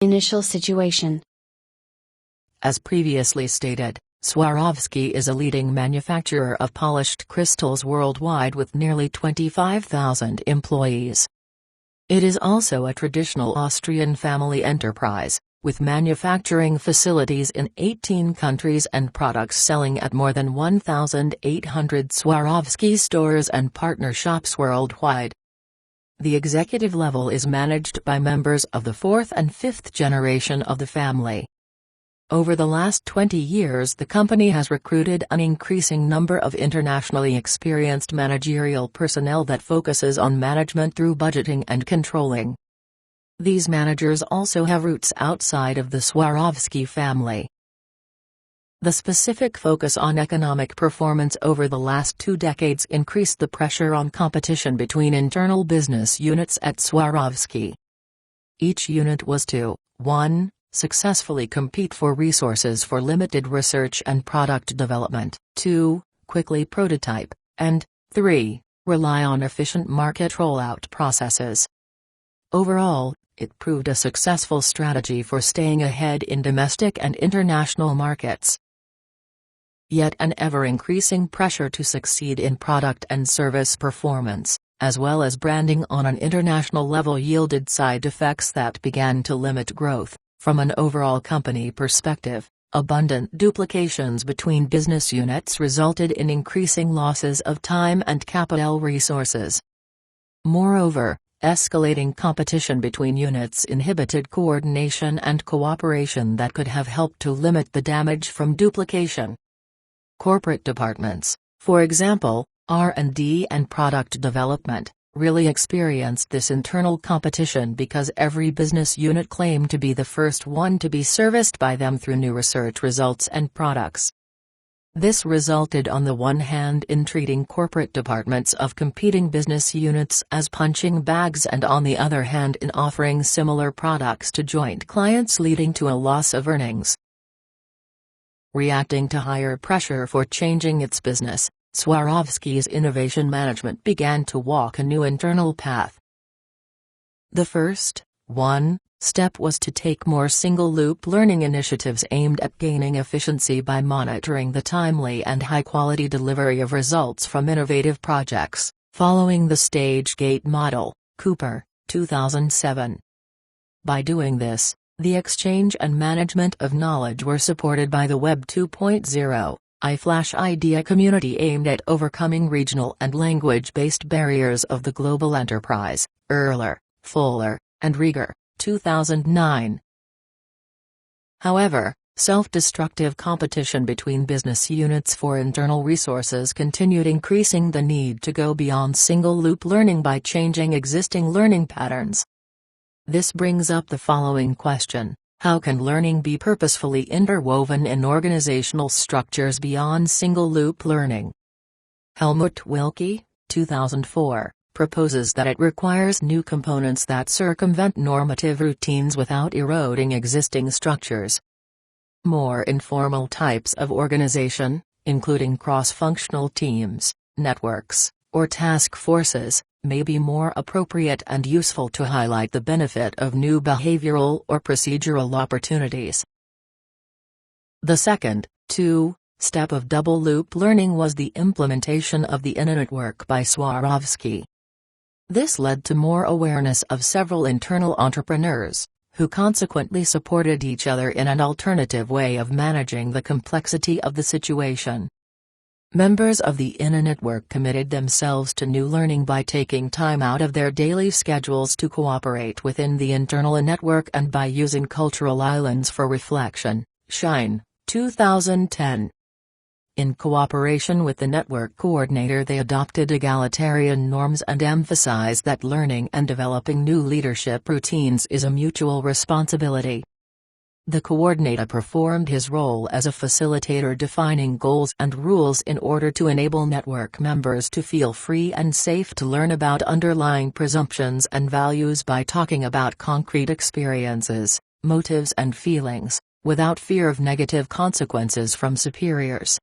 initial situation. As previously stated, Swarovski is a leading manufacturer of polished crystals worldwide with nearly 25,000 employees. It is also a traditional Austrian family enterprise, with manufacturing facilities in 18 countries and products selling at more than 1,800 Swarovski stores and partner shops worldwide. The executive level is managed by members of the fourth and fifth generation of the family. Over the last 20 years, the company has recruited an increasing number of internationally experienced managerial personnel that focuses on management through budgeting and controlling. These managers also have roots outside of the Swarovski family. The specific focus on economic performance over the last 2 decades increased the pressure on competition between internal business units at Swarovski. Each unit was to 1. Successfully compete for resources for limited research and product development, 2. Quickly prototype, and 3. Rely on efficient market rollout processes. Overall, it proved a successful strategy for staying ahead in domestic and international markets. Yet an ever-increasing pressure to succeed in product and service performance, as well as branding on an international level, yielded side effects that began to limit growth. From an overall company perspective, abundant duplications between business units resulted in increasing losses of time and capital resources. Moreover, escalating competition between units inhibited coordination and cooperation that could have helped to limit the damage from duplication. Corporate departments, for example, R&D and product development, really experienced this internal competition because every business unit claimed to be the first one to be serviced by them through new research results and products. This resulted on the one hand in treating corporate departments of competing business units as punching bags, and on the other hand in offering similar products to joint clients, leading to a loss of earnings. Reacting to higher pressure for changing its business, Swarovski's innovation management began to walk a new internal path. The first, step was to take more single-loop learning initiatives aimed at gaining efficiency by monitoring the timely and high-quality delivery of results from innovative projects, following the stage-gate model, Cooper, 2007. By doing this, the exchange and management of knowledge were supported by the Web 2.0. iFlash idea community aimed at overcoming regional and language-based barriers of the global enterprise, Erler, Fuller, and Rieger, 2009. However, self-destructive competition between business units for internal resources continued, increasing the need to go beyond single-loop learning by changing existing learning patterns. This brings up the following question: how can learning be purposefully interwoven in organizational structures beyond single-loop learning? Helmut Wilke, 2004, proposes that it requires new components that circumvent normative routines without eroding existing structures. More informal types of organization, including cross-functional teams, networks, or task forces, may be more appropriate and useful to highlight the benefit of new behavioral or procedural opportunities. The second, step of double-loop learning was the implementation of the network by Swarovski. This led to more awareness of several internal entrepreneurs, who consequently supported each other in an alternative way of managing the complexity of the situation. Members of the INA network committed themselves to new learning by taking time out of their daily schedules to cooperate within the internal network and by using cultural islands for reflection. Shine, 2010. In cooperation with the network coordinator, they adopted egalitarian norms and emphasized that learning and developing new leadership routines is a mutual responsibility. The coordinator performed his role as a facilitator, defining goals and rules in order to enable network members to feel free and safe to learn about underlying presumptions and values by talking about concrete experiences, motives and feelings, without fear of negative consequences from superiors.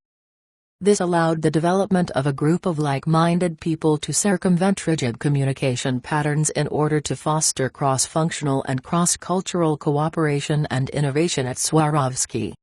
This allowed the development of a group of like-minded people to circumvent rigid communication patterns in order to foster cross-functional and cross-cultural cooperation and innovation at Swarovski.